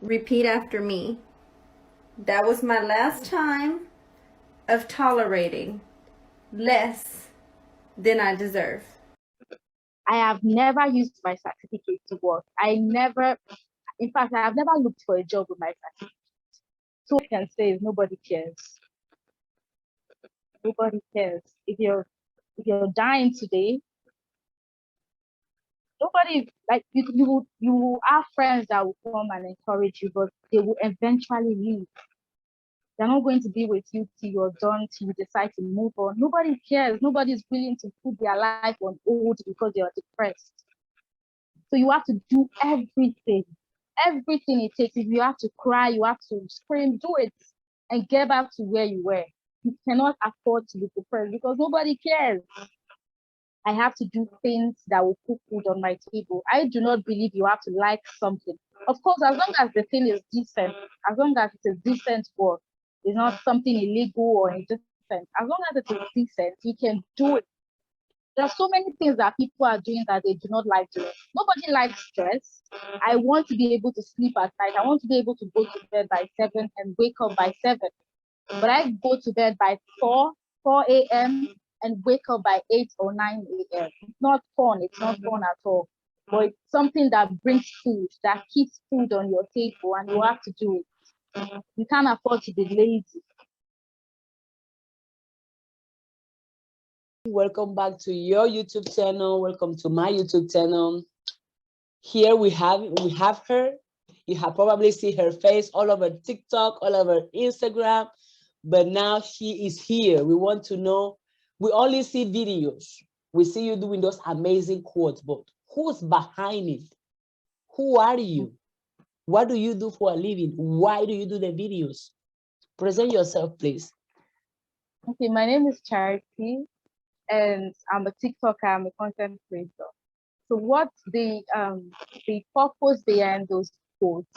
Repeat after me. That was my last time of tolerating less than I deserve. I have never used my certificate to work. In fact, I have never looked for a job with my certificate. So I can say is nobody cares. Nobody cares. If you're dying today, nobody like you have friends that will come and encourage you, but they will eventually leave. They're not going to be with you till you're done, till you decide to move on. Nobody cares. Nobody's willing to put their life on hold because they are depressed. So you have to do everything it takes. If you have to cry, you have to scream, do it and get back to where you were. You cannot afford to be depressed because nobody cares. I have to do things that will put food on my table. I do not believe you have to like something. Of course, as long as the thing is decent, as long as it's a decent work, it's not something illegal or indecent. As long as it is decent, you can do it. There are so many things that people are doing that they do not like doing. Nobody likes stress. I want to be able to sleep at night. I want to be able to go to bed by 7 and wake up by 7. But I go to bed by 4 a.m. and wake up by 8 or 9 a.m. It's not fun. It's not fun at all. But it's something that brings food, that keeps food on your table, and you have to do it. You can't afford to be lazy. Welcome back to your YouTube channel. Welcome to my YouTube channel. Here we have her. You have probably seen her face all over TikTok, all over Instagram, but now she is here. We want to know. We only see videos. We see you doing those amazing quotes, but who's behind it? Who are you? What do you do for a living? Why do you do the videos? Present yourself, please. Okay, my name is Charity, and I'm a TikToker. I'm a content creator. So what's the purpose behind those quotes?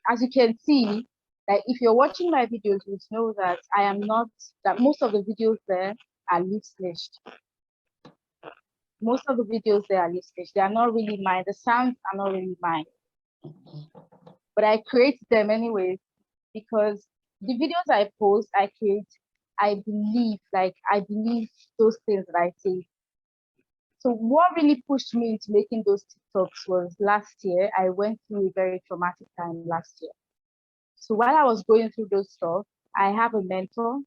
As you can see, like if you're watching my videos, you know that I am not that most of the videos there are lip slashed. Most of the videos there are lip slashed. They are not really mine. The sounds are not really mine. But I create them anyways because the videos I post, I create, I believe those things that I say. So what really pushed me into making those TikToks was last year. I went through a very traumatic time last year. So while I was going through those stuff, I have a mentor.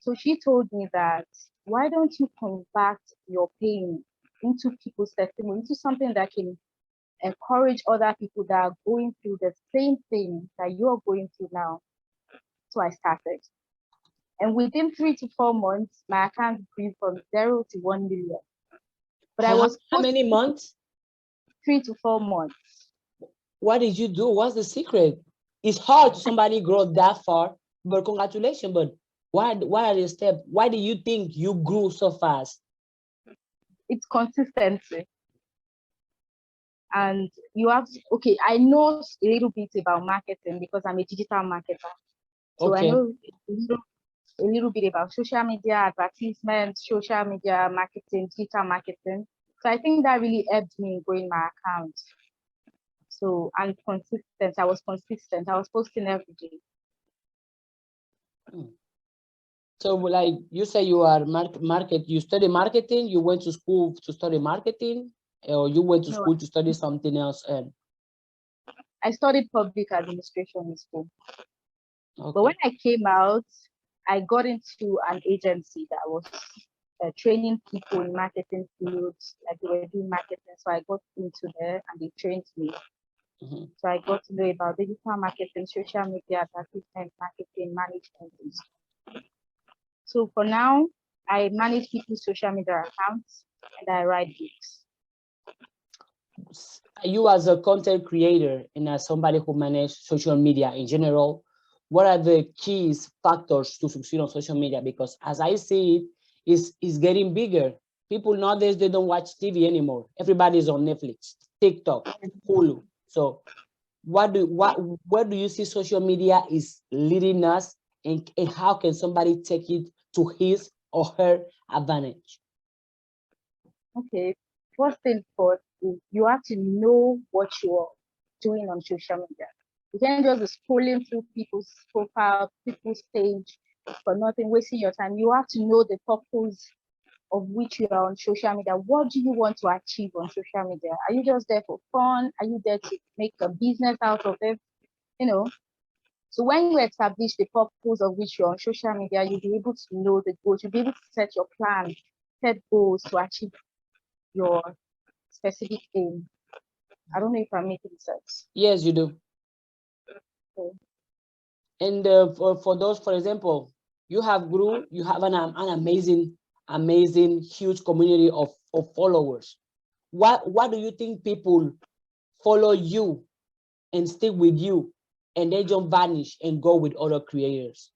So she told me that why don't you convert your pain into people's testimony, into something that can encourage other people that are going through the same thing that you're going through now. So I started. And within 3 to 4 months, my account grew from 0 to 1 million. But I was How many months? 3 to 4 months. What did you do? What's the secret? It's hard to somebody grow that far, but congratulations. But what are the steps? Why do you think you grew so fast? It's consistency. And you have to, okay, I know a little bit about marketing because I'm a digital marketer. So I know a little bit about social media, advertisement, social media marketing, digital marketing. So I think that really helped me in growing my account. So I'm consistent. I was consistent. I was posting every day. So like you say you are you study marketing, you went to school to study marketing, or you went to school to study something else? And I studied public administration in school. Okay. But when I came out, I got into an agency that was training people in marketing fields, like they were doing marketing. So I got into there and they trained me. So I got to know about digital marketing, social media, advertisement, marketing, management. So for now, I manage people's social media accounts and I write books. You as a content creator and as somebody who manages social media in general, what are the keys factors to succeed on social media? Because as I see it, is getting bigger. People nowadays, they don't watch TV anymore. Everybody's on Netflix, TikTok, Hulu. So where do you see social media is leading us, and how can somebody take it to his or her advantage? Okay, first thing first is you have to know what you are doing on social media. You can't just be scrolling through people's profile, people's page for nothing, wasting your time. You have to know the purpose of which you are on social media. What do you want to achieve on social media? Are you just there for fun? Are you there to make a business out of it? You know, so when you establish the purpose of which you're on social media, you'll be able to know the goals. You'll be able to set your plan, set goals to achieve your specific aim. I don't know if I'm making sense. Yes, you do. Okay. And for those, for example, you have an amazing, huge community of followers. What do you think people follow you and stick with you, and they don't vanish and go with other creators?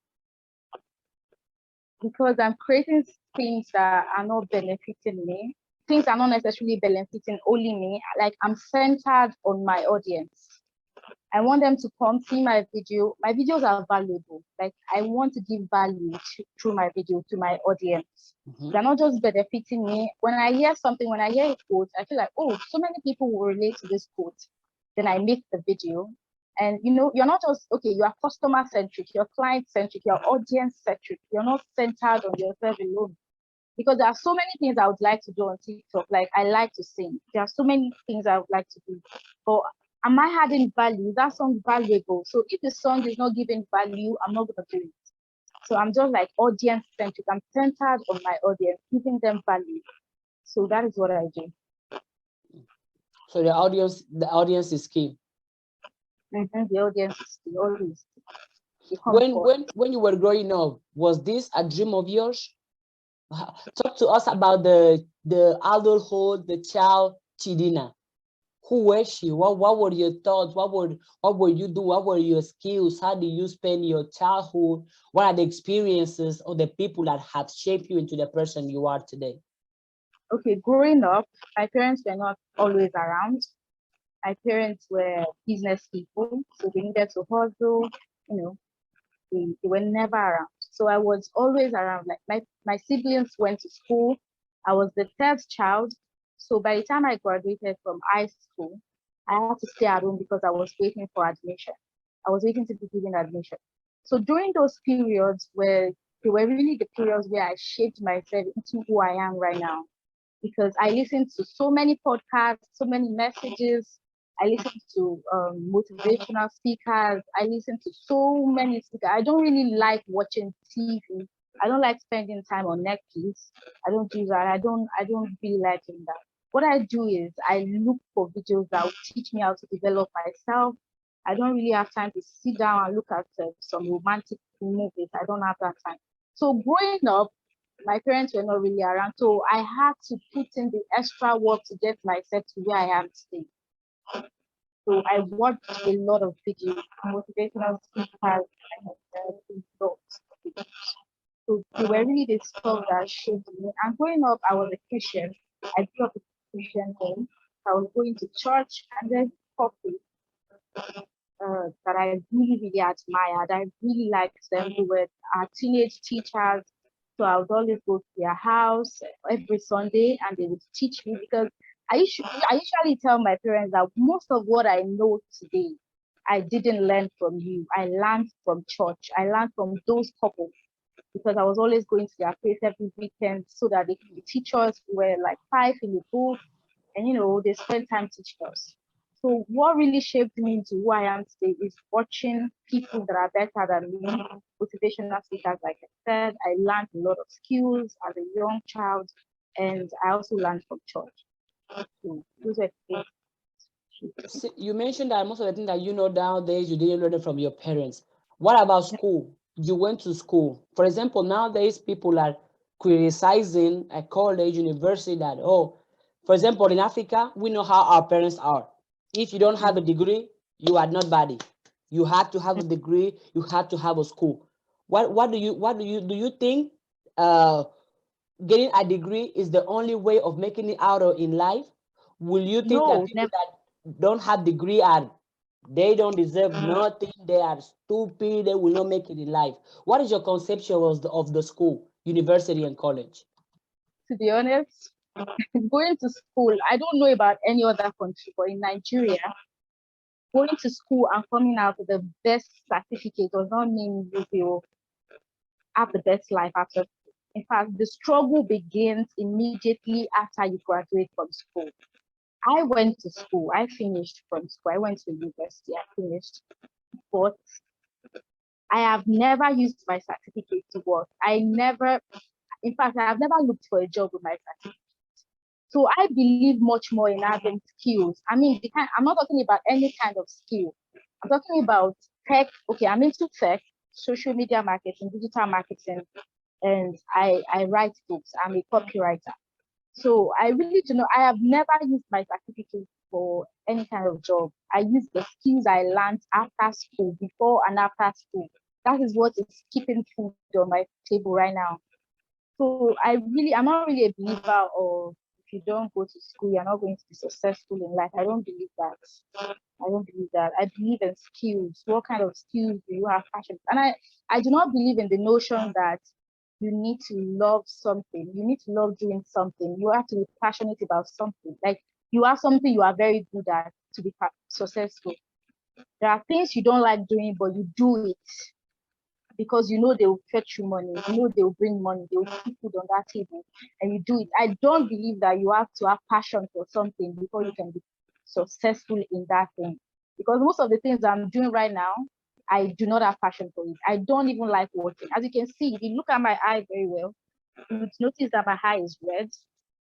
Because I'm creating things that are not benefiting me. Things are not necessarily benefiting only me. Like, I'm centered on my audience. I want them to come see my video. My videos are valuable. Like, I want to give value through my video to my audience. They're not just benefiting me. When I hear something, when I hear a quote, I feel like, oh, so many people will relate to this quote. Then I make the video. And you're not just, okay, you are customer centric, you're client centric, you're audience centric. You're not centered on yourself alone. Because there are so many things I would like to do on TikTok. Like, I like to sing. There are so many things I would like to do. But am I adding value? That song valuable. So if the song is not giving value, I'm not going to do it. So I'm just like audience centric. I'm centered on my audience, giving them value. So that is what I do. So the audience is key. The audience is the audience. When you were growing up, was this a dream of yours? Talk to us about the adulthood, the child Cristina. Who was she? What were your thoughts? What were you doing? What were your skills? How did you spend your childhood? What are the experiences of the people that have shaped you into the person you are today? Okay, growing up, my parents were not always around. My parents were business people, so they needed to hustle, they were never around. So I was always around. Like, my siblings went to school. I was the third child. So by the time I graduated from high school, I had to stay at home because I was waiting for admission. I was waiting to be given admission. So during those periods they were really the periods where I shaped myself into who I am right now. Because I listened to so many podcasts, so many messages. I listened to motivational speakers. I listened to so many speakers. I don't really like watching TV. I don't like spending time on Netflix. I don't do that. I don't really like doing that. What I do is I look for videos that will teach me how to develop myself. I don't really have time to sit down and look at some romantic movies. I don't have that time. So growing up, my parents were not really around, so I had to put in the extra work to get myself to where I am today. So I watched a lot of videos, motivational speakers, and so they were really the stuff that shaped me. And growing up, I was a Christian. I grew up in a Christian home. I was going to church, and then couples that I really, really admired. I really liked them. They were our teenage teachers. So I would always go to their house every Sunday and they would teach me, because I usually tell my parents that most of what I know today, I didn't learn from you. I learned from church. I learned from those couples, because I was always going to their place every weekend so that they could teach us. We were like five in the book, and they spent time teaching us. So what really shaped me into who I am today is watching people that are better than me, motivational speakers, like I said. I learned a lot of skills as a young child, and I also learned from church. So those are things. You mentioned that most of the things that you know nowadays, you didn't learn it from your parents. What about school? You went to school. For example, nowadays people are criticizing a college, university that, for example, in Africa, we know how our parents are. If you don't have a degree, you are not body. You have to have a degree. You have to have a school. What do you think? Getting a degree is the only way of making it out in life? Will you think that people that don't have degree they don't deserve nothing? They are stupid. They will not make it in life. What is your conception of the school, university, and college? To be honest, going to school, I don't know about any other country, but in Nigeria, going to school and coming out with the best certificate does not mean you will have the best life after. In fact, the struggle begins immediately after you graduate from school. I went to school, I finished from school, I went to university, I finished, but I have never used my certificate to work. In fact, I have never looked for a job with my certificate. So I believe much more in having skills. I mean, I'm not talking about any kind of skill. I'm talking about tech. Okay, I'm into tech, social media marketing, digital marketing, and I write books. I'm a copywriter. So I really do know. I have never used my certificate for any kind of job. I use the skills I learned after school, before and after school. That is what is keeping food on my table right now. So I'm not really a believer of if you don't go to school, you're not going to be successful in life. I don't believe that. I don't believe that. I believe in skills. What kind of skills do you have passion? And I do not believe in the notion that you need to love something. You need to love doing something. You have to be passionate about something. Like you have something you are very good at to be successful. There are things you don't like doing, but you do it because you know they will fetch you money, you know they will bring money, they will put food on that table, and you do it. I don't believe that you have to have passion for something before you can be successful in that thing. Because most of the things I'm doing right now, I do not have passion for it. I don't even like working. As you can see, if you look at my eye very well, you would notice that my eye is red.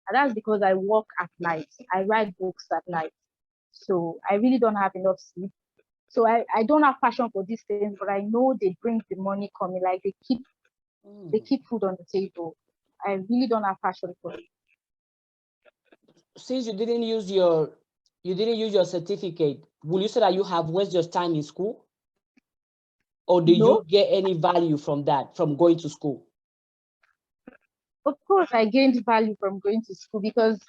And that's because I work at night. I write books at night. So I really don't have enough sleep. So I don't have passion for these things, but I know they bring the money coming, like they keep food on the table. I really don't have passion for it. Since you didn't use your certificate, will you say that you have wasted your time in school? Or do No, you get any value from that, from going to school? of course I gained value from going to school because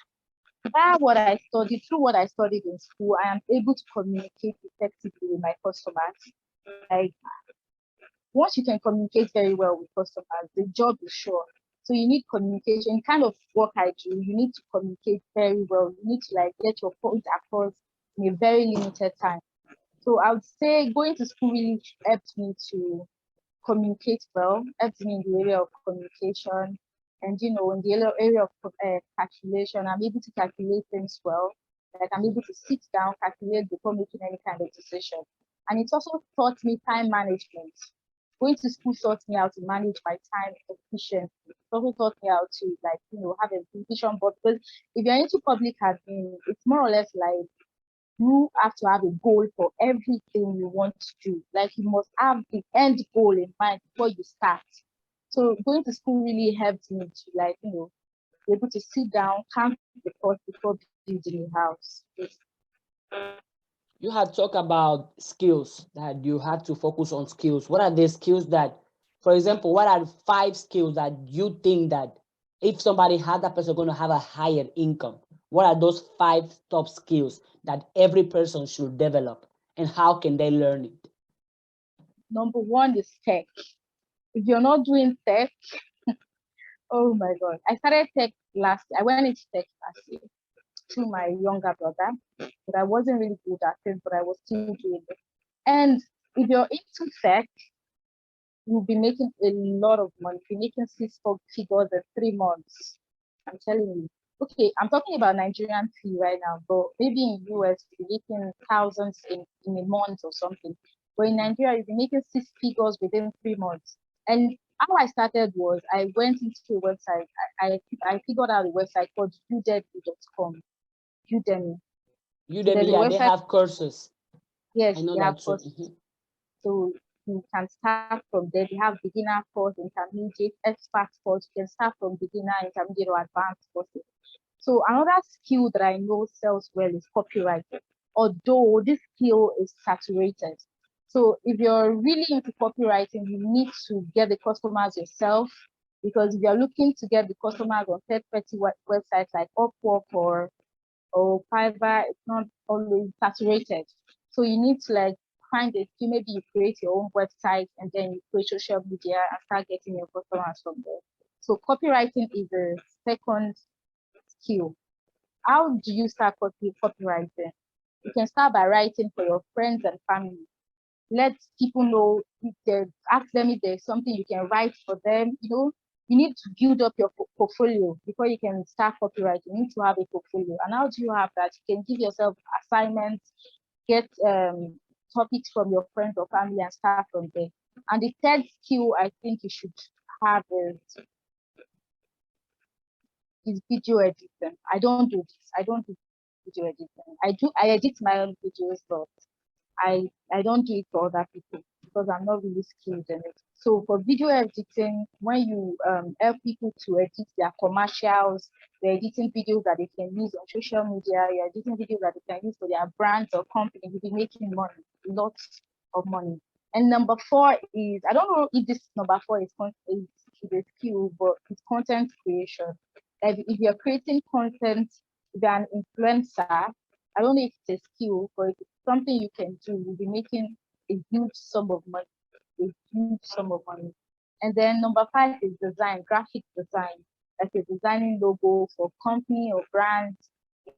through what I studied in school, I am able to communicate effectively with my customers. Like once you can communicate very well with customers, the job is sure. So you need communication. Kind of work I do, you need to communicate very well. You need to like get your point across in a very limited time. So I would say going to school really helped me to communicate well, helped me in the area of communication. And in the area of calculation, I'm able to calculate things well. Like I'm able to sit down, calculate before making any kind of decision. And it also taught me time management. Going to school taught me how to manage my time efficiently. It also taught me how to have a vision board, because if you're into public admin, it's more or less like you have to have a goal for everything you want to do. Like you must have the end goal in mind before you start. So going to school really helped me to be able to sit down, count the cost before building a house. You had talked about skills, that you had to focus on skills. What are the skills that, for example, what are 5 skills that you think that if somebody had that person going to have a higher income? What are those 5 top skills that every person should develop, and how can they learn it? Number one is tech. If you're not doing tech, oh my God. I started tech last year. I went into tech last year through my younger brother, but I wasn't really good at it, but I was still doing it. And if you're into tech, you'll be making a lot of money. You'll be making 6 figures in 3 months. I'm telling you. Okay, I'm talking about Nigerian fee right now, but maybe in US you'll be making thousands in a month or something. But in Nigeria, you'll be making 6 figures within 3 months. And how I started was I went into a website. I figured out a website called udemy.com. Udemy. So there's Udemy, a yeah, they website. have courses. I Yes, know they have that too. courses. So you can start from there. They have beginner course, intermediate, expert course. You can start from beginner, intermediate, or advanced courses. So another skill that I know sells well is copywriting, although this skill is saturated. So if you're really into copywriting, you need to get the customers yourself, because if you're looking to get the customers on third-party websites like Upwork or Fiverr, it's not always saturated. So you need to find a skill. Maybe you create your own website and then you create social media and start getting your customers from there. So copywriting is a second skill. How do you start copywriting? You can start by writing for your friends and family. Let people know if they ask them if there's something you can write for them. You need to build up your portfolio before you can start copywriting. You need to have a portfolio. And how do you have that? You can give yourself assignments, get topics from your friends or family and start from there. And the third skill I think you should have is video editing. I don't do this. I don't do video editing. I edit my own videos, but I don't do it for other people because I'm not really skilled in it. So for video editing, when you help people to edit their commercials, you're editing videos that they can use on social media, you're editing videos that they can use for their brands or company, you'll be making money, lots of money. And number four is, I don't know if this number four is a skill, but it's content creation. Like if you're creating content, if you're an influencer, I don't know if it's a skill, but if it's something you can do, you'll be making a huge sum of money, a huge sum of money. And then number five is design, graphic design. Like you're designing logo for company or brands,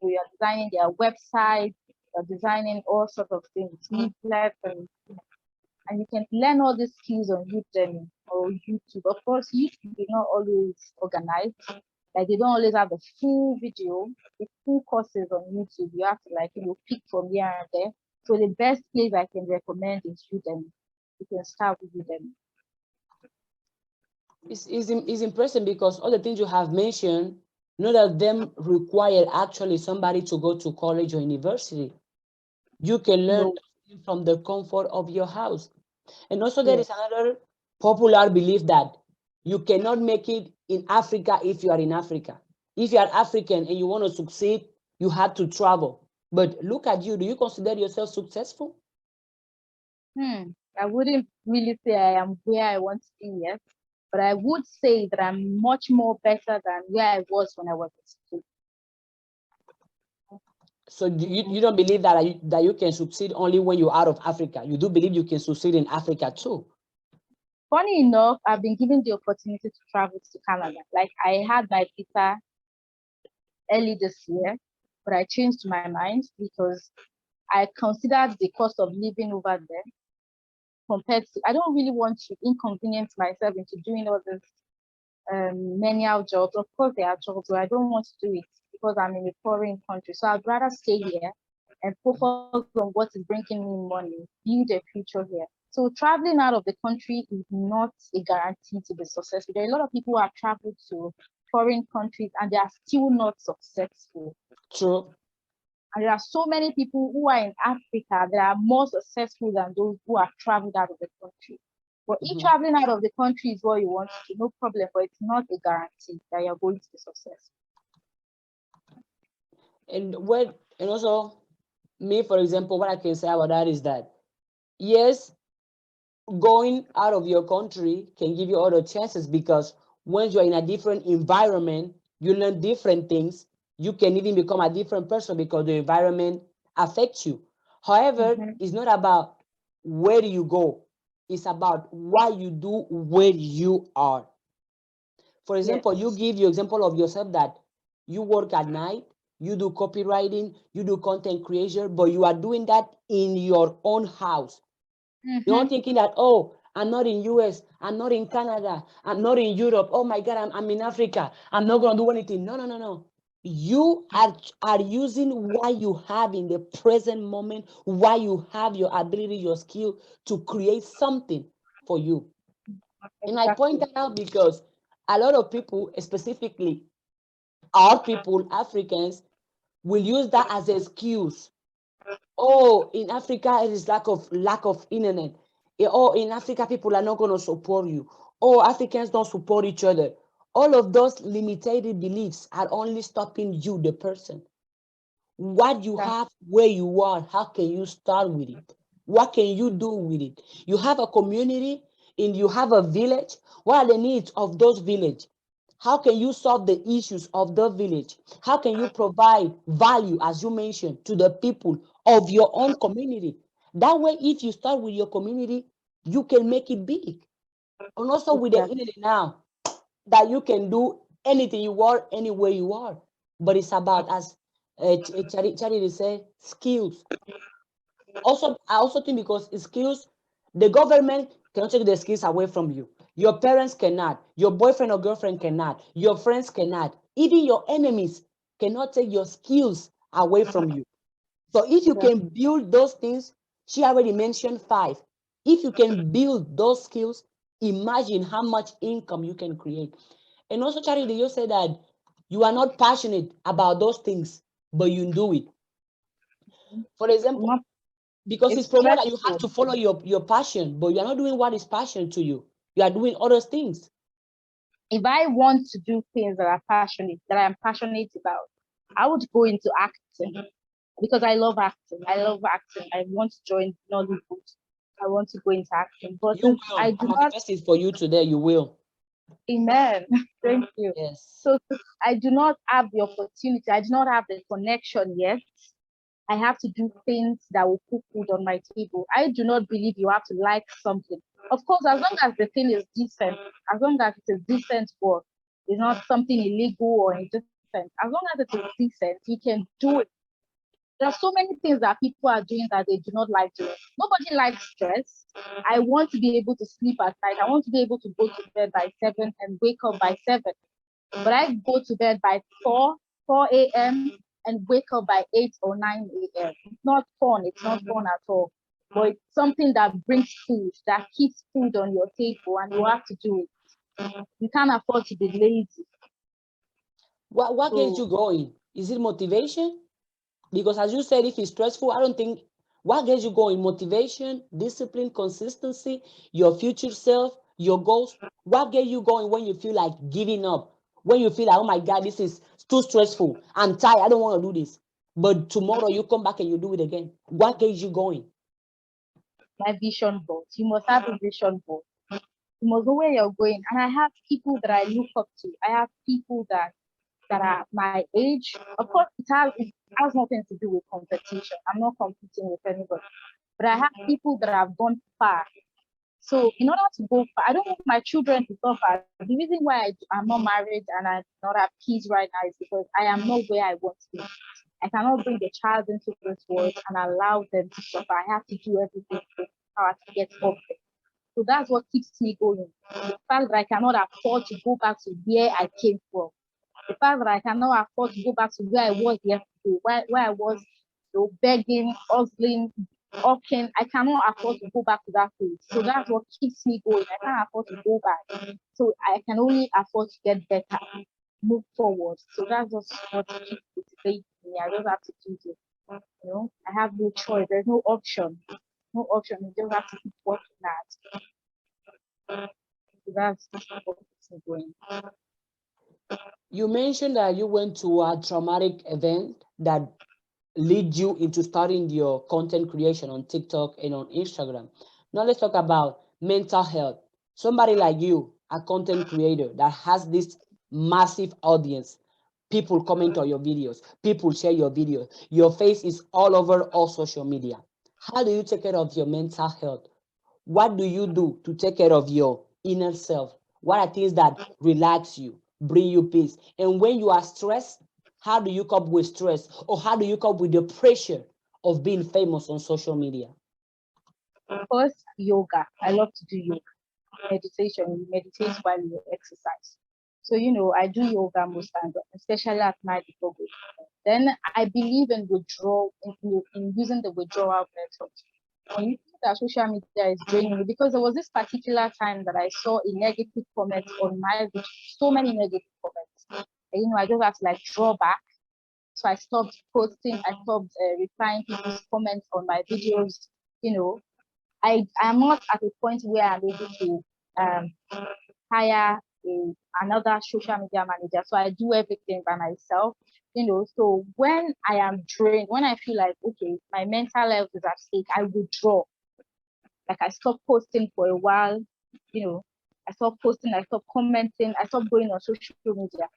you're designing their website, you're designing all sorts of things, leaflets, and you can learn all these skills on Udemy or YouTube. Of course, YouTube is not always organized. Like they don't always have the full video, the full courses on YouTube. You have to pick from here and there. So the best place I can recommend is Udemy. You can start with Udemy. It's impressive because all the things you have mentioned, none of them require actually somebody to go to college or university. You can learn from the comfort of your house. And also there is another popular belief that you cannot make it in Africa if you are in Africa. If you are African and you want to succeed, you have to travel. But look at you. Do you consider yourself successful? I wouldn't really say I am where I want to be yet, but I would say that I'm much more better than where I was when I was in school. So you don't believe that you can succeed only when you're out of Africa. You do believe you can succeed in Africa too. Funny enough, I've been given the opportunity to travel to Canada. Like I had my visa early this year, but I changed my mind because I considered the cost of living over there compared to, I don't really want to inconvenience myself into doing all this menial jobs. Of course, there are jobs, but I don't want to do it because I'm in a foreign country. So I'd rather stay here and focus on what is bringing me money, build a future here. So traveling out of the country is not a guarantee to be successful. There are a lot of people who have traveled to foreign countries and they are still not successful. True. And there are so many people who are in Africa that are more successful than those who have traveled out of the country. But if traveling out of the country is what you want to do, no problem, but it's not a guarantee that you're going to be successful. And also me, for example, what I can say about that is that yes, going out of your country can give you other chances because once you're in a different environment, you learn different things. You can even become a different person because the environment affects you. However, it's not about where you go. It's about what you do where you are. For example, you give your example of yourself that you work at night, you do copywriting, you do content creation, but you are doing that in your own house. You're not thinking that, oh, I'm not in US, I'm not in Canada, I'm not in Europe. Oh my God, I'm in Africa. I'm not going to do anything. No. You are using what you have in the present moment, what you have, your ability, your skill to create something for you. And I point that out because a lot of people, specifically our people, Africans, will use that as an excuse. Oh, in Africa, it is lack of internet. Oh, in Africa, people are not going to support you. Oh, Africans don't support each other. All of those limited beliefs are only stopping you, the person. What you have, where you are, how can you start with it? What can you do with it? You have a community and you have a village. What are the needs of those village? How can you solve the issues of the village? How can you provide value, as you mentioned, to the people of your own community? That way, if you start with your community, you can make it big. And also with the internet now, that you can do anything you want, anywhere you are. But it's about, as Charity say skills. Also, I also think because skills, the government cannot take the skills away from you. Your parents cannot. Your boyfriend or girlfriend cannot. Your friends cannot. Even your enemies cannot take your skills away from you. So if you can build those things, she already mentioned 5. If you can build those skills, imagine how much income you can create. And also, Charity, you say that you are not passionate about those things, but you do it. For example, Not, because it's it's promoted that you have stressful. to follow your passion, but you are not doing what is passion to you. You are doing other things. If I want to do things that I am passionate about, I would go into acting because I love acting. I love acting. I want to join Nollywood. I want to go into acting. But You since I will. do I'm not, manifesting for you today. You will. amen. Thank you. Yes. So since I do not have the opportunity, I do not have the connection yet. I have to do things that will put food on my table. I do not believe you have to like something. Of course, as long as the thing is decent, as long as it's a decent work, it's not something illegal or indecent. As long as it is decent, you can do it. There are so many things that people are doing that they do not like doing. Nobody likes stress. I want to be able to sleep at night. I want to be able to go to bed by 7 and wake up by 7. But I go to bed by 4 a.m. and wake up by 8 or 9 a.m. It's not fun. It's not fun at all. But it's something that brings food, that keeps food on your table, and you have to do it. You can't afford to be lazy. What gets So you going? Is it motivation? Because as you said, if it's stressful, I don't think what gets you going? Motivation, discipline, consistency, your future self, your goals. What gets you going when you feel like giving up? When you feel like, oh my God, this is too stressful. I'm tired. I don't want to do this. But tomorrow you come back and you do it again. What gets you going? my vision board. You must have a vision board. You must know where you're going. And I have people that I look up to. I have people that are my age. Of course, it has nothing to do with competition. I'm not competing with anybody. But I have people that have gone far. So in order to go far, I don't want my children to go far. The reason why I'm not married and I do not have kids right now is because I am not where I want to be. I cannot bring a child into this world and allow them to suffer. I have to do everything to get up there. So that's what keeps me going. The fact that I cannot afford to go back to where I came from. The fact that I cannot afford to go back to where I was yesterday, where I was begging, hustling, hawking. I cannot afford to go back to that place. So that's what keeps me going. I can't afford to go back. So I can only afford to get better, move forward. So that's just what keeps motivating me. I just have to do it. I have no choice. There's no option. No option. You just have to keep working at. So that's what keeps me going. You mentioned that you went to a traumatic event that lead you into starting your content creation on TikTok and on Instagram. Now let's talk about mental health. Somebody like you, a content creator that has this massive audience, people comment on your videos, people share your videos, your face is all over all social media. How do you take care of your mental health? What do you do to take care of your inner self? What are things that relax you, bring you peace? And when you are stressed, how do you cope with stress? Or how do you cope with the pressure of being famous on social media? First, yoga. I love to do yoga. Meditation. You meditate while you exercise. So, I do yoga most times, especially at night before going. Then I believe in withdrawal, in using the withdrawal method. When you think that social media is draining me, because there was this particular time that I saw a negative comment on my video, so many negative comments. And, I just have to like draw back. So I stopped posting, I stopped replying people's comments on my videos. You know, I'm not at a point where I'm able to um, hire another social media manager. So I do everything by myself. So when I am drained, when I feel like, okay, my mental health is at stake, I withdraw. Like I stop posting for a while, you know, I stop posting, I stop commenting, I stop going on social media.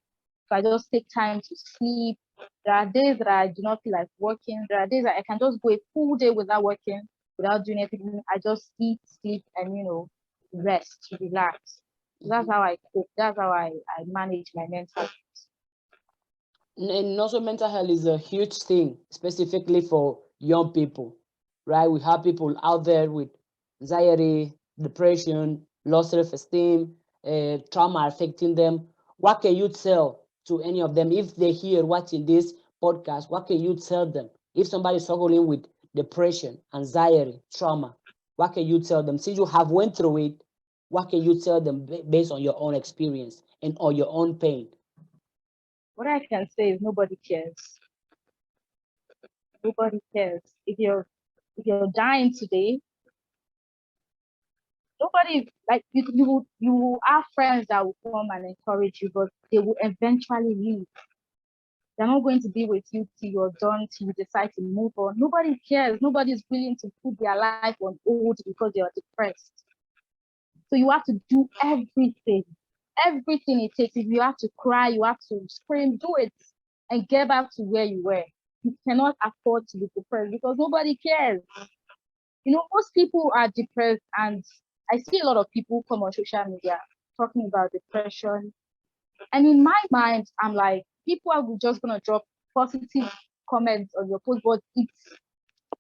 So I just take time to sleep. There are days that I do not feel like working. There are days that I can just go a full day without working, without doing anything. I just eat, sleep, and rest, relax. So that's how I cope. That's how I manage my mental health. And also mental health is a huge thing, specifically for young people, right? We have people out there with anxiety, depression, low self-esteem, trauma affecting them. What can you tell to any of them if they hear watching this podcast? What can you tell them if somebody's struggling with depression, anxiety, trauma? What can you tell them? Since you have went through it, what can you tell them based on your own experience and on your own pain? What I can say is nobody cares. Nobody cares. If you're dying today, nobody like you will have friends that will come and encourage you, but they will eventually leave. They're not going to be with you till you're done, till you decide to move on. Nobody cares. Nobody's willing to put their life on hold because they are depressed. So you have to do everything it takes. If you have to cry, you have to scream, do it and get back to where you were. You cannot afford to be depressed because nobody cares. Most people are depressed, and I see a lot of people come on social media talking about depression. And in my mind, I'm like, people are just gonna drop positive comments on your post, but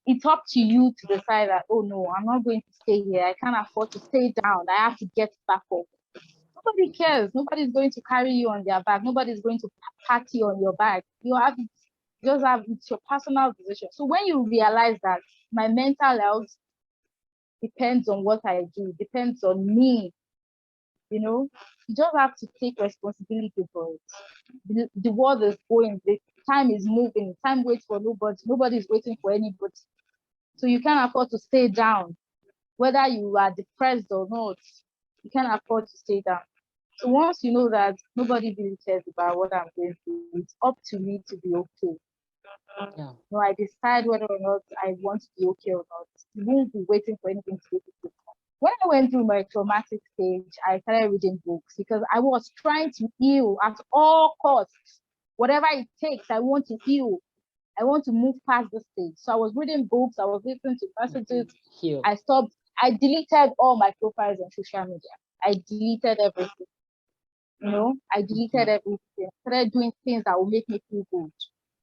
it's up to you to decide that, oh no, I'm not going to stay here. I can't afford to stay down. I have to get back up. Nobody cares. Nobody's going to carry you on their back. Nobody's going to pat you on your back. It's your personal decision. So when you realize that my mental health depends on what I do, depends on me, you just have to take responsibility for it. The world is going, the time is moving, time waits for nobody, nobody's waiting for anybody. So you can't afford to stay down, whether you are depressed or not. You can't afford to stay down. So once you know that nobody really cares about what I'm going through, it's up to me to be okay. Yeah. I decide whether or not I want to be okay or not. You won't be waiting for anything to be okay. When I went through my traumatic stage, I started reading books because I was trying to heal at all costs. Whatever it takes, I want to heal. I want to move past this stage. So I was reading books, I was listening to messages. Heal. I deleted all my profiles on social media. I deleted everything. I deleted everything. Started doing things that will make me feel good,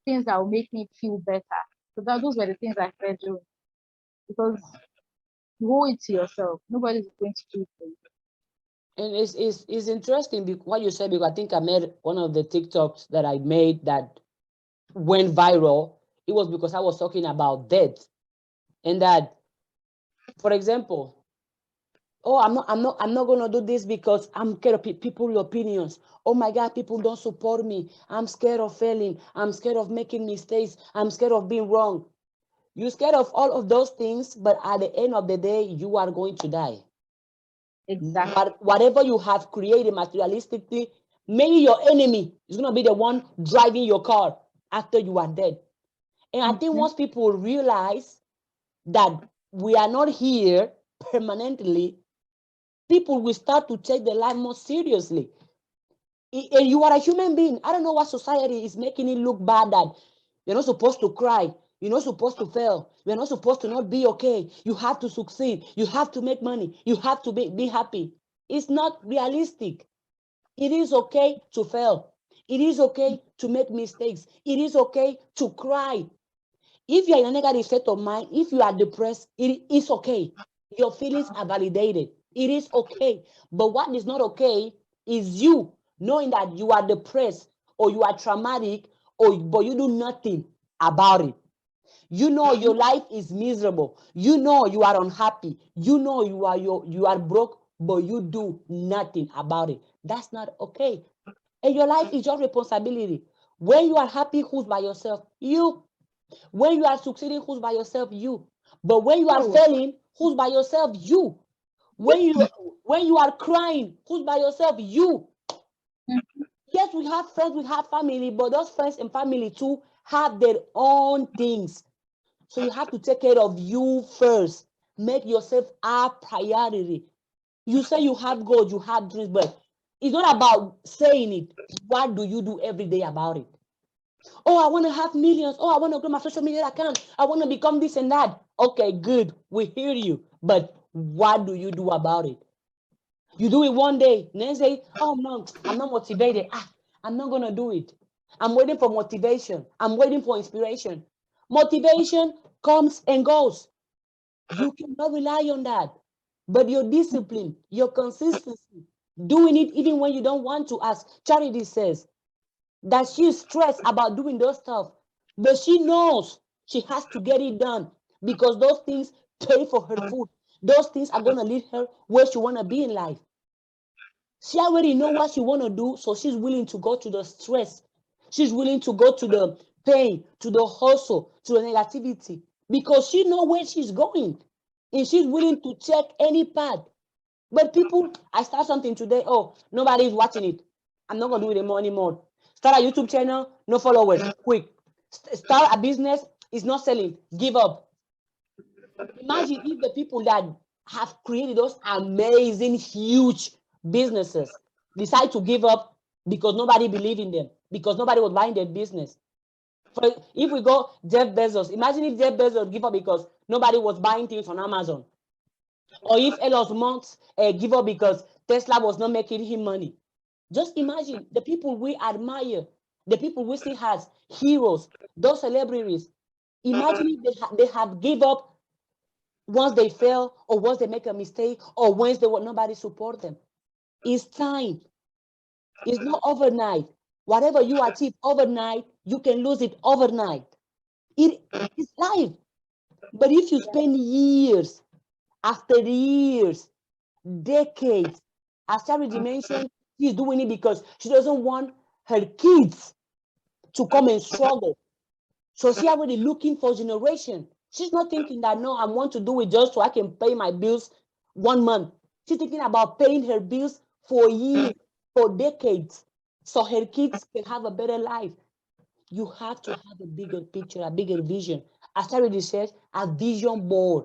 things that will make me feel better. So those were the things I started doing because you owe it to yourself. Nobody's going to do it for you. And it's interesting what you said, because I think I made one of the TikToks that I made that went viral. It was because I was talking about death, and that, for example, oh, I'm not gonna do this because I'm scared of people's opinions. Oh my God, people don't support me. I'm scared of failing. I'm scared of making mistakes. I'm scared of being wrong. You're scared of all of those things, but at the end of the day, you are going to die. Exactly. Whatever you have created materialistically, maybe your enemy is going to be the one driving your car after you are dead. And I think once people realize that we are not here permanently, people will start to take their life more seriously. And you are a human being. I don't know what society is making it look bad that you're not supposed to cry. You're not supposed to fail. You're not supposed to not be okay. You have to succeed. You have to make money. You have to be happy. It's not realistic. It is okay to fail. It is okay to make mistakes. It is okay to cry. If you are in a negative state of mind, if you are depressed, it is okay. Your feelings are validated. It is okay. But what is not okay is you knowing that you are depressed or you are traumatic, but you do nothing about it. You know your life is miserable. You know you are unhappy. You know you are broke, but you do nothing about it. That's not okay. And your life is your responsibility. When you are happy, who's by yourself? You. When you are succeeding, who's by yourself? You. But when you are failing, who's by yourself? You. When you are crying, who's by yourself? You. Yes, we have friends, we have family, but those friends and family too have their own things. So you have to take care of you first. Make yourself a priority. You say you have goals, you have dreams, but it's not about saying it. What do you do every day about it? Oh, I want to have millions. Oh, I want to grow my social media account. I want to become this and that. Okay, good. We hear you. But what do you do about it? You do it one day, next day, oh no, I'm not motivated. I'm not gonna do it. I'm waiting for motivation. I'm waiting for inspiration. Motivation comes and goes. You cannot rely on that. But your discipline, your consistency, doing it even when you don't want to, as Charity says, that she's stressed about doing those stuff, but she knows she has to get it done because those things pay for her food. Those things are going to lead her where she want to be in life. She already know what she want to do, so she's willing to go to the stress. She's willing to go to the pain, to the hustle, to the negativity, because she know where she's going, and she's willing to check any path. But people, I start something today. Oh, nobody is watching it. I'm not gonna do it anymore. Start a YouTube channel, no followers. Quick. Start a business, it's not selling. Give up. Imagine if the people that have created those amazing, huge businesses decide to give up because nobody believed in them, because nobody was buying their business. If we go Jeff Bezos, imagine if Jeff Bezos give up because nobody was buying things on Amazon. Or if Elon Musk give up because Tesla was not making him money. Just imagine the people we admire, the people we see as heroes, those celebrities. Imagine if they have give up once they fail, or once they make a mistake, or once they will nobody support them. It's time. It's not overnight. Whatever you achieve overnight, you can lose it overnight. It is life. But if you spend years after years, decades, as Charity mentioned, she's doing it because she doesn't want her kids to come and struggle. So she already looking for generation. She's not thinking that, no, I want to do it just so I can pay my bills 1 month. She's thinking about paying her bills for years, for decades, so her kids can have a better life. You have to have a bigger picture, a bigger vision. As Charity says, a vision board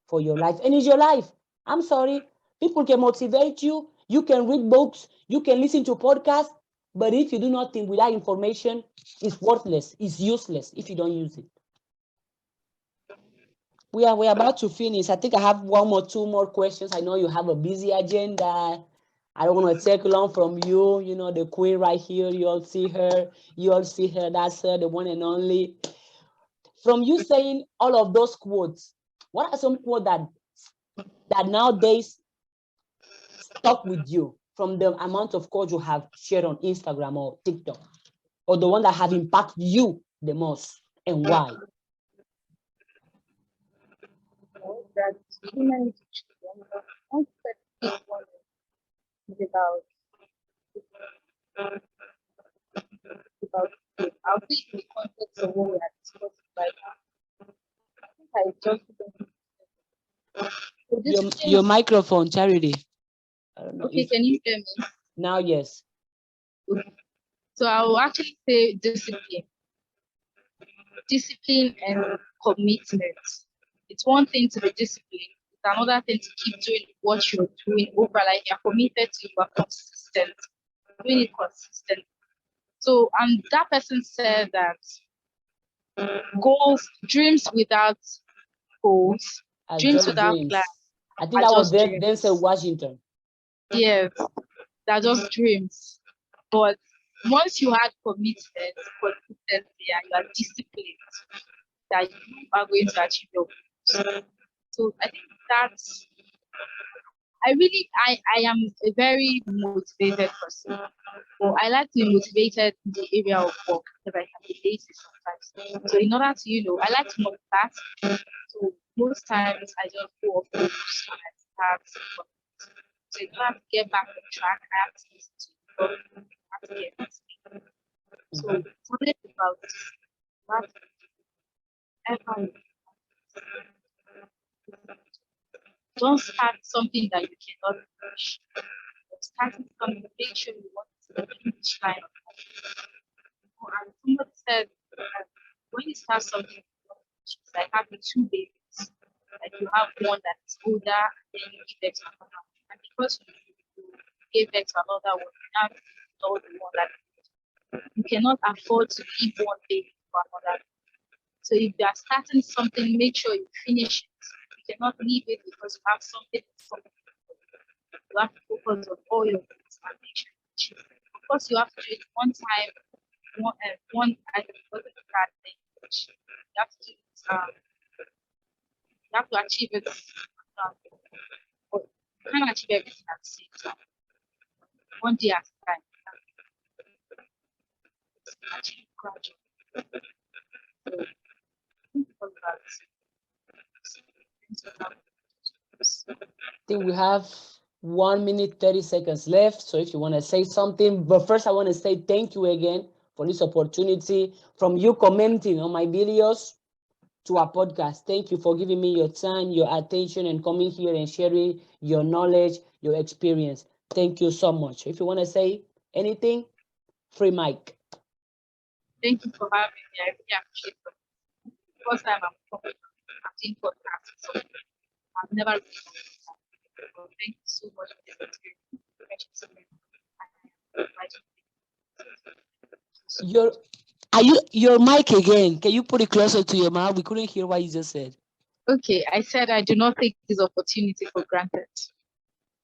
for your life. And it's your life. I'm sorry. People can motivate you. You can read books. You can listen to podcasts. But if you do nothing with that information, it's worthless. It's useless if you don't use it. We're about to finish. I think I have one more, two more questions. I know you have a busy agenda. I don't want to take long from you. You know, the queen right here. You all see her. You all see her. That's her, the one and only. From you saying all of those quotes, what are some quotes that nowadays stuck with you from the amount of quotes you have shared on Instagram or TikTok, or the one that have impacted you the most, and why? That human one specific one is about I'll be in the context of what we are discussing right now. I think I just so Your microphone, Charity. I don't know. Okay, can you hear me? Now, yes. Okay. So I will actually say discipline. Discipline and commitment. It's one thing to be disciplined, it's another thing to keep doing what you're doing over, like you're committed to, you are consistent, doing it consistent. So, and that person said that goals, dreams without goals, dreams without plans I think are that was just dreams. Denzel Washington. Yes, they're just dreams. But once you had commitment, consistency, and you are disciplined, that you are going to achieve your goals. So I think that's I am a very motivated person. But I like to be motivated in the area of work because I can be lazy sometimes. So in order to, I like to multitask. So most times I just go off books and I start. So in order to get back on track, I have to listen to the book, I have to get listening. So something about that ever don't start something that you cannot finish. Starting something, make sure you want to finish line of and somebody said when you start something, it's like having two babies. Like you have one that is older, and then you give birth to another one. And because you gave birth to another one, you now know the one that you cannot afford to give one baby to another. So if you are starting something, make sure you finish it. You cannot leave it because you have something. You have to focus on all your things and make sure you achieve. Of course, you have to do it one time I wasn't that thing. You have to you have to achieve it. But you can't achieve everything at the same time. One day at a time. Achieve gradually. So think about that. I think we have 1 minute 30 seconds left. So if you want to say something, but first I want to say thank you again for this opportunity, from you commenting on my videos to our podcast. Thank you for giving me your time, your attention, and coming here and sharing your knowledge, your experience. Thank you so much. If you want to say anything, free mic. Thank you for having me. I really appreciate it. First time I'm doing podcasts, so I've never really done it. So thank you so much for this experience. Your mic again? Can you put it closer to your mouth? We couldn't hear what you just said. Okay, I said I do not take this opportunity for granted.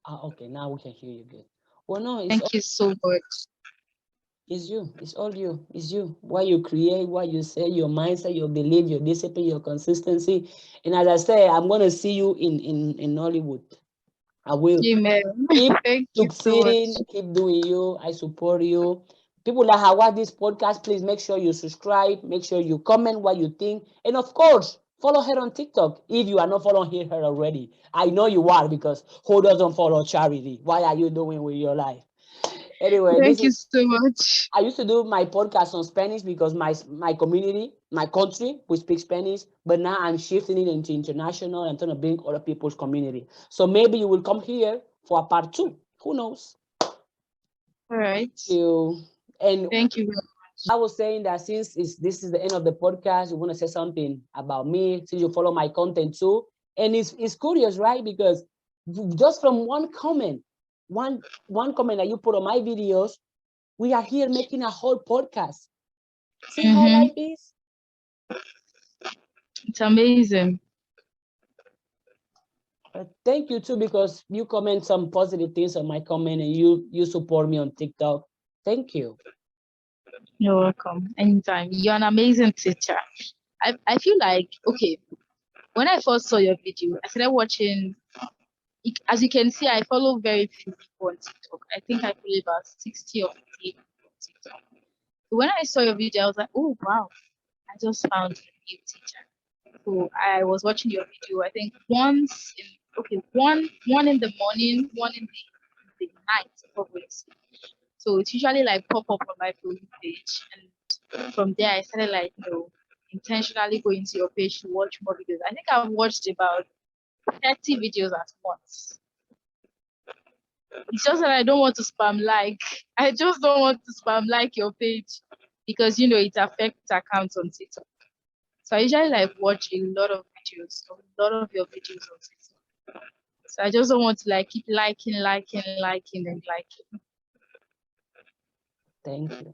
Okay, now we can hear you good. Well, no, Thank you so much. It's you. It's all you. It's you. What you create, what you say, your mindset, your belief, your discipline, your consistency. And as I say, I'm gonna see you in Hollywood. I will. Amen. Keep Thank you so succeeding. much. Keep doing you. I support you. People that have watched this podcast, please make sure you subscribe. Make sure you comment what you think, and of course, follow her on TikTok if you are not following her already. I know you are, because who doesn't follow Charity? What are you doing with your life? Anyway, Thank you so much. I used to do my podcast on Spanish because my community, my country, we speak Spanish, but now I'm shifting it into international. I'm trying to bring other people's community. So maybe you will come here for a part 2. Who knows? All right. Thank you very much. I was saying that since this is the end of the podcast, you want to say something about me, since you follow my content too. And it's curious, right? Because just from one comment that you put on my videos, we are here making a whole podcast. See how life is? It's amazing. Thank you too, because you comment some positive things on my comment, and you support me on TikTok. Thank you. You're welcome. Anytime. You're an amazing teacher. I feel like, okay, when I first saw your video, I started watching. As you can see, I follow very few people on TikTok. I think I follow about 60 or 50 people on TikTok. When I saw your video, I was like, oh wow, I just found a new teacher. So I was watching your video, I think one in the morning, one in the night, probably. So it's usually like pop up on my phone page, and from there I started like intentionally going to your page to watch more videos. I think I've watched about 30 videos at once. It's just that I don't want to spam like. I just don't want to spam like your page because it affects accounts on TikTok. So I usually like watch a lot of videos, a lot of your videos on TikTok. So I just don't want to like keep liking and liking. Thank you.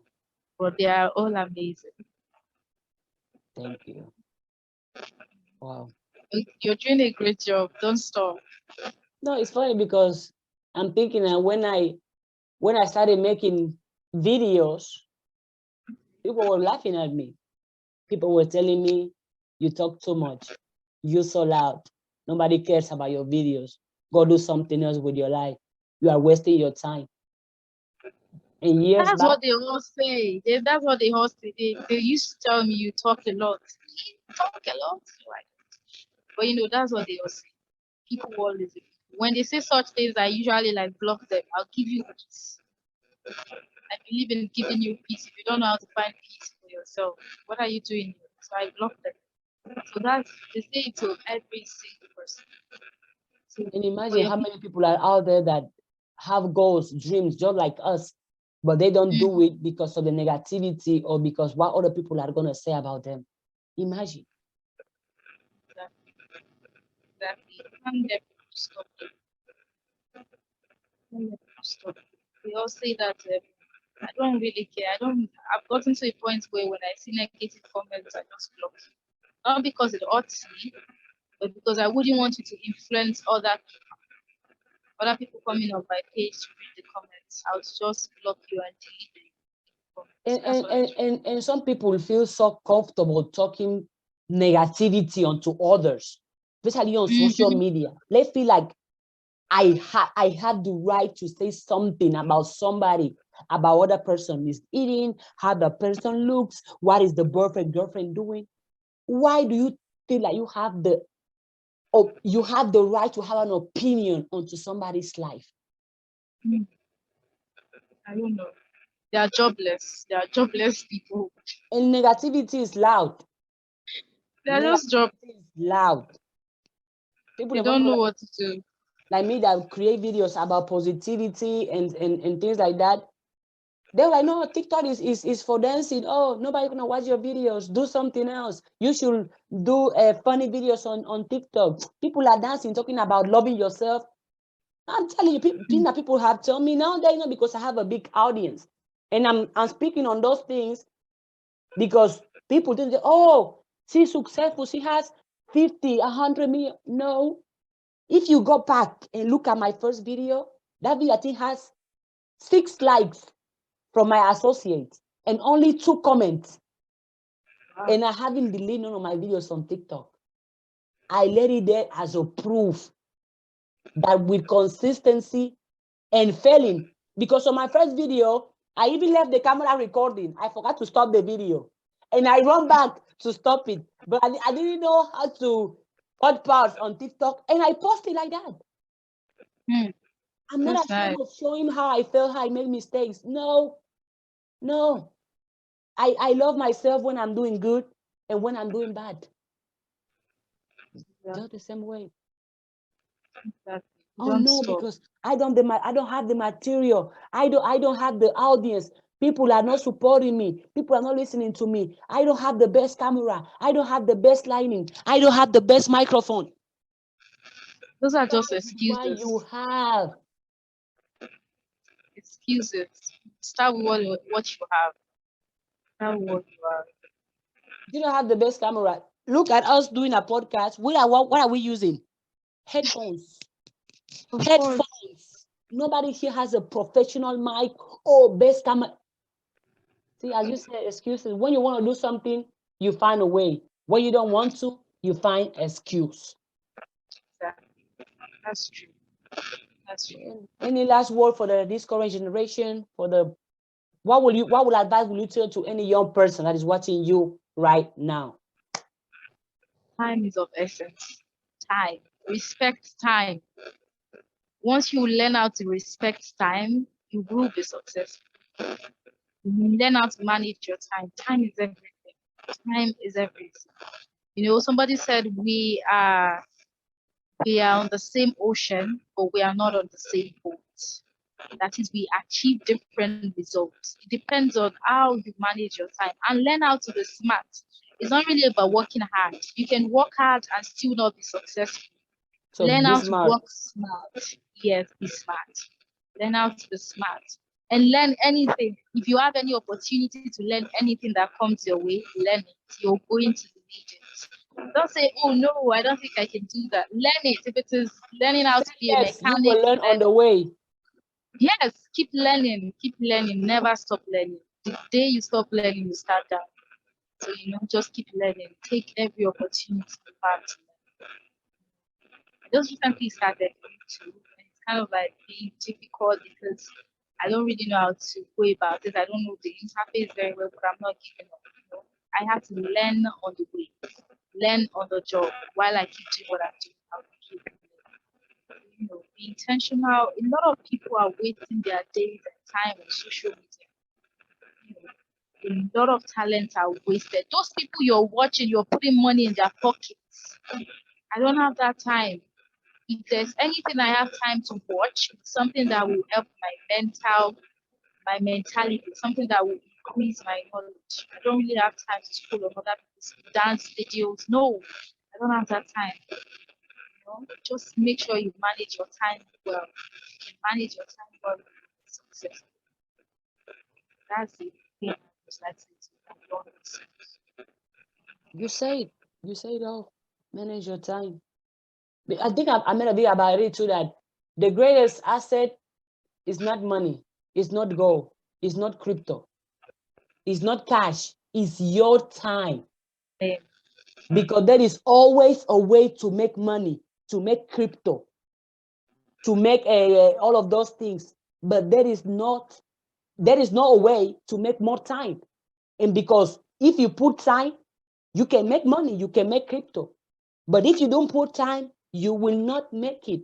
But they are all amazing. Thank you. Wow. You're doing a great job. Don't stop. No, it's funny because I'm thinking that when I started making videos, people were laughing at me. People were telling me, you talk too much, you're so loud, nobody cares about your videos, go do something else with your life, you are wasting your time. And years That's back, what they all say. That's what they all say. They used to tell me you talk a lot. You talk a lot. But that's what they all say. People always, when they say such things, I usually like block them. I'll give you peace. I believe in giving you peace. If you don't know how to find peace for yourself, what are you doing? So I block them. So that's the say to every single person. So and imagine how many people are out there that have goals, dreams, just like us, but they don't do it because of the negativity or because what other people are going to say about them. Imagine. Exactly. Can't let people stop you. Can't let people stop you. We all say that I don't really care. I've gotten to a point where when I see negative comments, I just block you. Not because it hurts me, but because I wouldn't want you to influence other people coming on my page to read the comments. I'll just block you and delete them. And some people feel so comfortable talking negativity onto others, especially on social media. They feel like I have the right to say something about somebody, about what the person is eating, how the person looks, what is the boyfriend, girlfriend doing. Why do you feel like you have the right to have an opinion onto somebody's life? I don't know. They are jobless. They are jobless people. And negativity is loud. They are just job. Negativity is loud. People They don't know what to do. like me that create videos about positivity and things like that. They're like, no, TikTok is for dancing. Oh, nobody's gonna watch your videos. Do something else. You should do funny videos on TikTok. People are dancing, talking about loving yourself. I'm telling you, things that people have told me now, they know because I have a big audience. And I'm speaking on those things because people think, oh, she's successful. She has 50, 100 million. No. If you go back and look at my first video, that video I think has 6 likes from my associates and only 2 comments. Wow. And I haven't deleted none of my videos on TikTok. I let it there as a proof that with consistency and failing, because on my first video, I even left the camera recording. I forgot to stop the video. And I run back to stop it. But I didn't know how to cut parts on TikTok. And I posted like that. I'm not ashamed of showing how I felt, how I made mistakes. No. I love myself when I'm doing good and when I'm doing bad. Just the same way. Oh no, because I don't have the material. I don't have the audience. People are not supporting me. People are not listening to me. I don't have the best camera. I don't have the best lighting. I don't have the best microphone. Those are just excuses. Why you have excuses? Start with what you have. Start with what you have. You don't have the best camera. Look at us doing a podcast. What are we using? Headphones. Headphones. Nobody here has a professional mic or best camera. See, as you said, excuses. When you want to do something, you find a way. When you don't want to, you find excuse. Exactly. That's true. That's true. Any last word for this current generation? What advice will you tell to any young person that is watching you right now? Time is of essence. Time. Respect time. Once you learn how to respect time, you will be successful. You learn how to manage your time. Time is everything. Time is everything. You know, somebody said we are on the same ocean, but we are not on the same boat. That is, we achieve different results. It depends on how you manage your time and learn how to be smart. It's not really about working hard. You can work hard and still not be successful. So learn how to work smart. Yes, be smart. Learn how to be smart. And learn anything. If you have any opportunity to learn anything that comes your way, learn it. You're going to need it. Don't say, oh no, I don't think I can do that. Learn it. If it is learning how to be a mechanic, you will learn on the way. Yes, keep learning, never stop learning. The day you stop learning, you start down. So, just keep learning. Take every opportunity you have to learn. I just recently started YouTube, and it's kind of like being difficult because I don't really know how to go about it. I don't know the interface very well, but I'm not giving up. I have to learn on the way, learn on the job while I keep doing what I'm doing. I'll keep learning. Be intentional. A lot of people are wasting their days and time on social media. A lot of talents are wasted. Those people you're watching, you're putting money in their pockets. I don't have that time. If there's anything I have time to watch, something that will help my mentality, something that will increase my knowledge. I don't really have time to scroll on other people's dance videos. No, I don't have that time. Just make sure you manage your time well. If you manage your time well, you'll be successful. That's the thing I just like to say. You say it all. Manage your time. I think I made a video about it too, that the greatest asset is not money, it's not gold, it's not crypto. It's not cash, it's your time. Yeah. Because there is always a way to make money, to make crypto, to make all of those things. But there is no way to make more time. And because if you put time, you can make money, you can make crypto. But if you don't put time, you will not make it.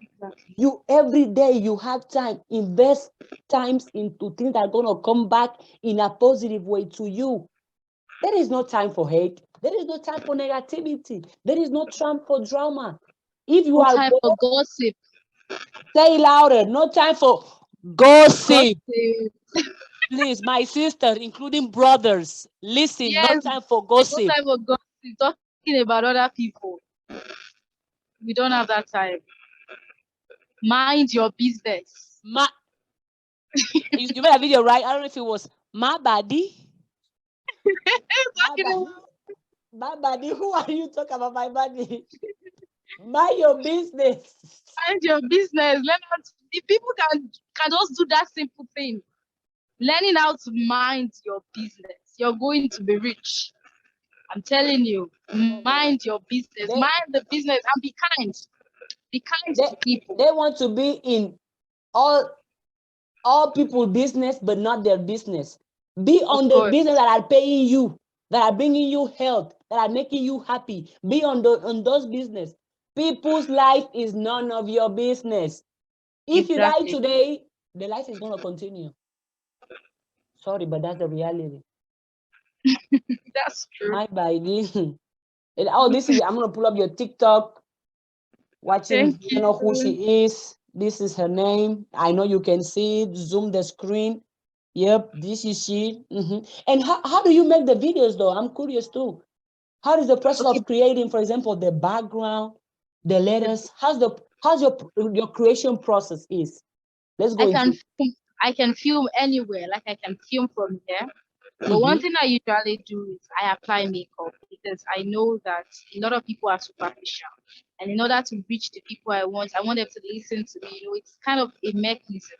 Exactly. You every day you have time, invest times into things that are going to come back in a positive way to you. There is no time for hate. There is no time for negativity. There is no time for drama. If you No are time for bored, gossip. say louder. No time for gossip. Gossip. Please, my sister, including brothers, listen, no Yes, time for no gossip. time for gossip. Talking about other people. We don't have that time. Mind your business. You made a video, right? I don't know if it was my body. My Talking body. about My body. Who are you talking about my body? Mind your business. mind your business. Learn how to, if people can just do that simple thing. Learning how to mind your business. You're going to be rich. I'm telling you. Mind your business. They, Mind the business and be kind. Be kind they, to people. they want to be in all people business, but not their business. Be Of on the course. business that are paying you, that are bringing you health, that are making you happy. Be on those business. People's life is none of your business. If you die Exactly. today, the life is going to continue. Sorry, but that's the reality. That's true. My baby. Oh, this is, I'm going to pull up your TikTok, watching, Thank you know who you. she is. This is her name. I know you can see it. Zoom the screen. Yep, this is she. And how do you make the videos though? I'm curious too. How is the process Okay. of creating, for example, the background, the letters? How's your creation process is? Let's go into. I can film anywhere. Like I can film from here. But one Mhm. thing I usually do is I apply makeup because I know that a lot of people are superficial. And in order to reach the people I want them to listen to me. You know, it's kind of a mechanism.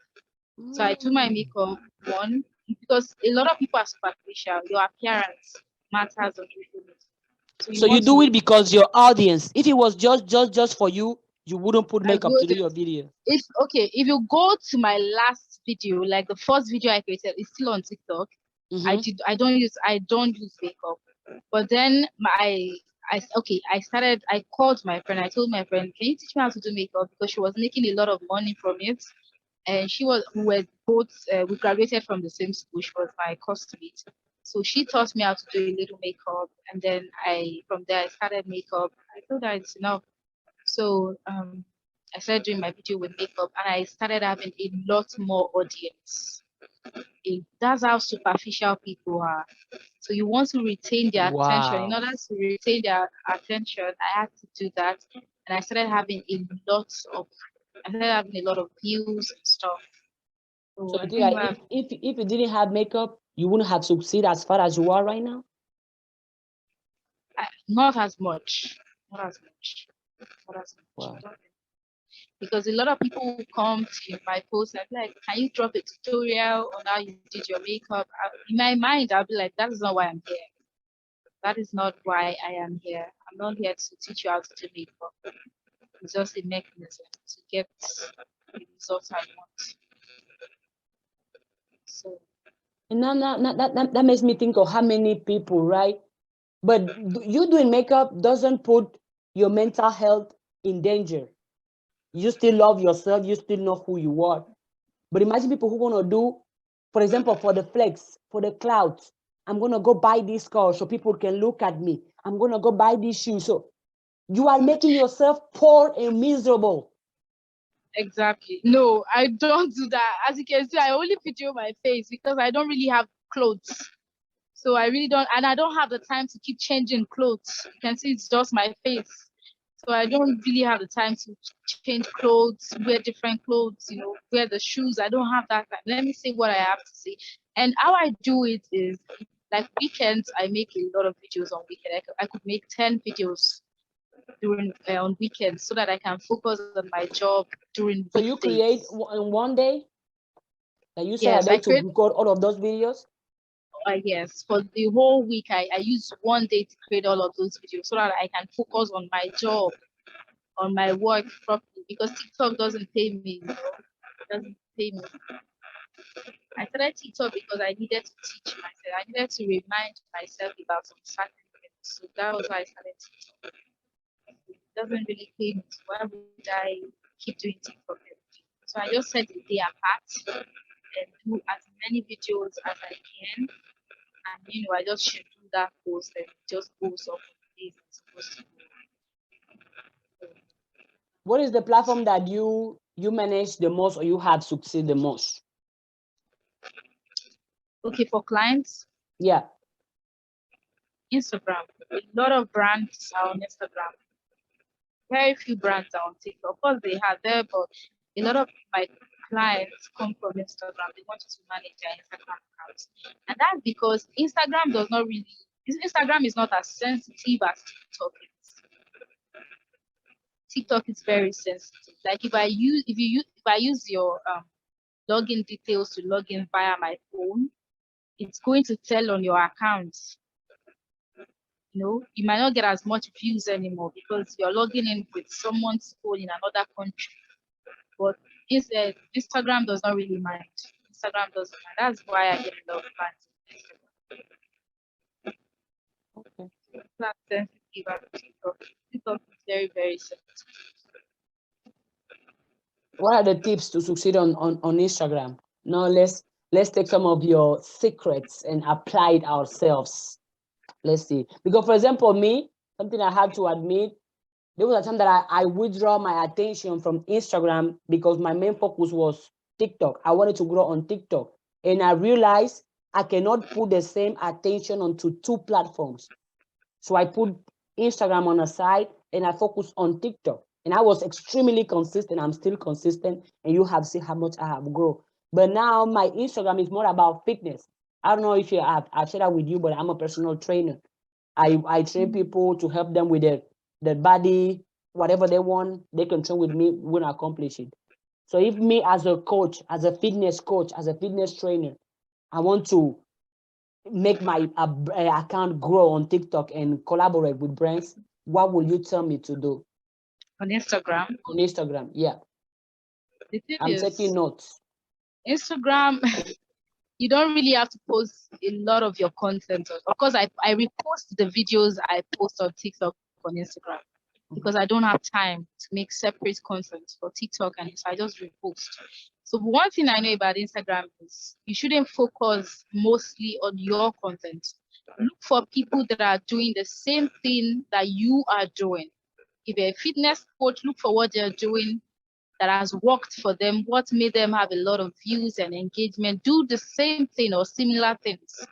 So I do my makeup one because a lot of people are superficial. Your appearance matters on social media. So you So you want do to it because your audience. If it was just for you, you wouldn't put I makeup to do wouldn't your video. if you go to my last video, like the first video I created, it's still on TikTok. Mm-hmm. I don't use makeup. But then I called my friend. I told my friend, can you teach me how to do makeup? Because she was making a lot of money from it. And we were both we graduated from the same school. She was my classmate. So she taught me how to do a little makeup, and then from there I started makeup. I thought that it's enough. So I started doing my video with makeup, and I started having a lot more audience. That's how superficial people are. So you want to retain their attention. In Wow. order to retain their attention, I had to do that, and I started having a lot of views and stuff. So So you I think think that that if you didn't have makeup, you wouldn't have succeeded as far as you are right now? not as much, not as much, not as much. Wow. Because a lot of people will come to my post and be like, can you drop a tutorial on how you did your makeup? In my mind, I'll be like, that is not why I'm here. That is not why I am here. I'm not here to teach you how to do makeup. It's just a mechanism to get the results I want. So And that makes me think of how many people, right? But you doing makeup doesn't put your mental health in danger. You still love yourself. You still know who you are. But imagine people who want to do, for example, for the flex, for the clouds. I'm going to go buy this car so people can look at me. I'm going to go buy these shoes. So you are making yourself poor and miserable. exactly. No, I don't do that. As you can see, I only video my face because I don't really have clothes. So I really don't, and I don't have the time to keep changing clothes. You can see it's just my face. So I don't really have the time to change clothes, wear different clothes, wear the shoes. I don't have that time. Let me see what I have to say. And how I do it is like weekends, I make a lot of videos on weekend. I could make 10 videos during on weekends so that I can focus on my job during So you create weekdays. in one day, like you said, a Yes, day I to create record all of those videos. Yes, for the whole week, I use one day to create all of those videos so that I can focus on my job, on my work properly, because TikTok doesn't pay me, it doesn't pay me. I started TikTok because I needed to teach myself. I needed to remind myself about some certain things. So that was why I started TikTok. It doesn't really pay me, so why would I keep doing TikTok every day? So I just set the day apart and do as many videos as I can. And I just schedule that post and it just goes up on the days it's supposed to go. What is the platform that you manage the most or you have succeed the most? Okay, for clients, Yeah. Instagram. A lot of brands are on Instagram. Very few brands are on TikTok. Of course, they have there, but a lot of my clients come from Instagram. They want to manage their Instagram accounts, and that's because Instagram is not as sensitive as TikTok is. TikTok is very sensitive. Like if I use your login details to log in via my phone, it's going to tell on your account. You might not get as much views anymore because you're logging in with someone's phone in another country. But Instagram does not really mind. Instagram doesn't mind. That's why I get a lot of fans. Okay. It's not sensitive as TikTok. TikTok is very, very sensitive. What are the tips to succeed on Instagram? Now let's take some of your secrets and apply it ourselves. Let's see. Because for example, me, something I have to admit, there was a time that I withdraw my attention from Instagram because my main focus was TikTok. I wanted to grow on TikTok. And I realized I cannot put the same attention onto two platforms. So I put Instagram on a side and I focus on TikTok. And I was extremely consistent. I'm still consistent. And you have seen how much I have grown. But now my Instagram is more about fitness. I don't know if I've shared that with you, but I'm a personal trainer. I train people to help them with their body, whatever they want, they can train with me, we'll accomplish it. So if me as a coach, as a fitness coach, as a fitness trainer, I want to make my account grow on TikTok and collaborate with brands, what will you tell me to do? On Instagram? On Instagram, yeah. The thing I'm is, taking notes. Instagram, you don't really have to post a lot of your content. Of course, I repost the videos I post on TikTok on Instagram because I don't have time to make separate content for TikTok, and so I just repost. So one thing I know about Instagram is you shouldn't focus mostly on your content. Look for people that are doing the same thing that you are doing. If you're a fitness coach, look for what they're doing that has worked for them, what made them have a lot of views and engagement. Do the same thing or similar things.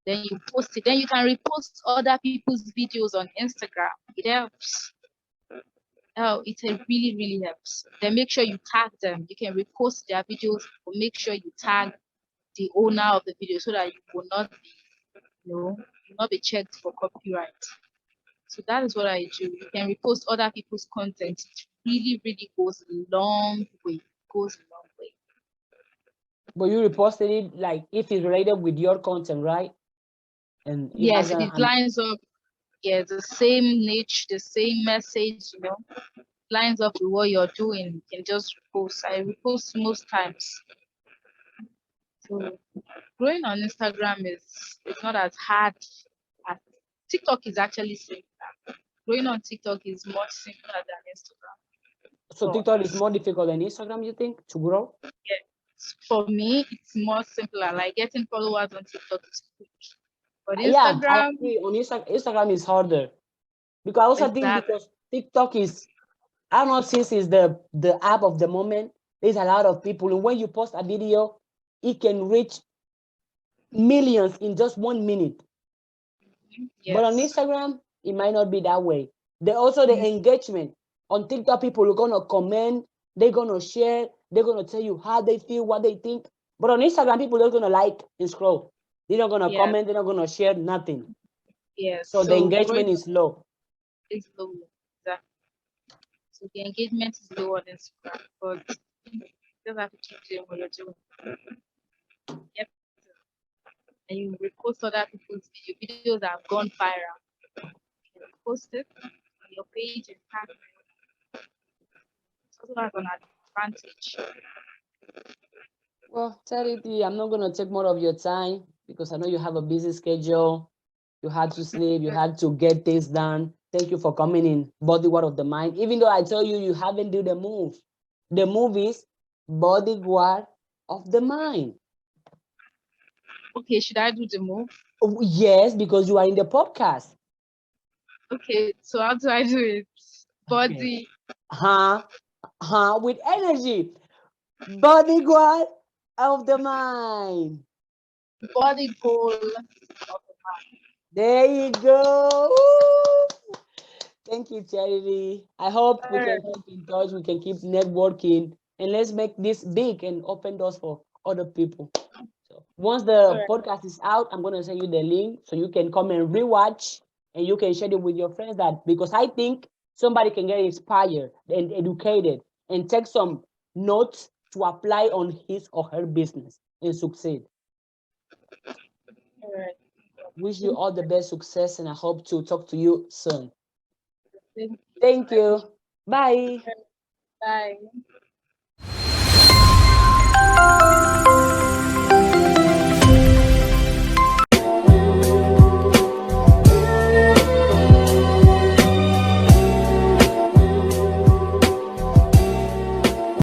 Then you post it. Then you can repost other people's videos on Instagram. It helps. Oh, it really, really helps. Then make sure you tag them. You can repost their videos, but make sure you tag the owner of the video so that you will not be, will not be checked for copyright. So that is what I do. You can repost other people's content. It really, really goes a long way. Goes a long way. But you reposted it like if it's related with your content, right? And it yes, has it lines up. Yeah, the same niche, the same message, lines up with what you're doing. You can just repost. I repost most times. So growing on Instagram is not as hard as TikTok is actually simpler. Growing on TikTok is much simpler than Instagram. So TikTok is more difficult than Instagram, you think, to grow? Yeah, for me, it's more simpler. Like getting followers on TikTok is quick. But Yeah, I Instagram, agree. On Instagram is harder. Because I also think exactly. because TikTok is, I don't know, since it's the app of the moment, there's a lot of people. And when you post a video, it can reach millions in just 1 minute. But on Yes. Instagram, it might not be that way. Also the engagement. On TikTok, people are gonna comment, they're gonna share, they're gonna tell you how they feel, what they think. But on Instagram, people are gonna like and scroll. They're not gonna Yes. comment, they're not gonna share nothing. Yes. So the engagement is low. It's low. Exactly. So the engagement is lower than Instagram, but you just have to keep doing what you're doing. Yep. and you repost other people's videos that have gone viral. You post it on your page and tag them. So that's an advantage. Well, Charity, I'm not going to take more of your time because I know you have a busy schedule. You had to sleep, you had to get things done. Thank you for coming in, Bodyguard of the Mind. Even though I tell you, you haven't do the move. The move is Bodyguard of the Mind. Okay, should I do the move? Oh, yes, because you are in the podcast. Okay, so how do I do it? Body. With energy. Bodyguard of the Mind. Body goal of the mind. There you go. Woo! Thank you, Charity. I hope we can keep in touch, we can keep networking, and let's make this big and open doors for other people. So once the podcast is out, I'm gonna send you the link so you can come and rewatch and you can share it with your friends, that because I think somebody can get inspired and educated and take some notes to apply on his or her business and succeed. All right. Wish you all the best success, and I hope to talk to you soon. Thank you. Thank you. Bye. Bye.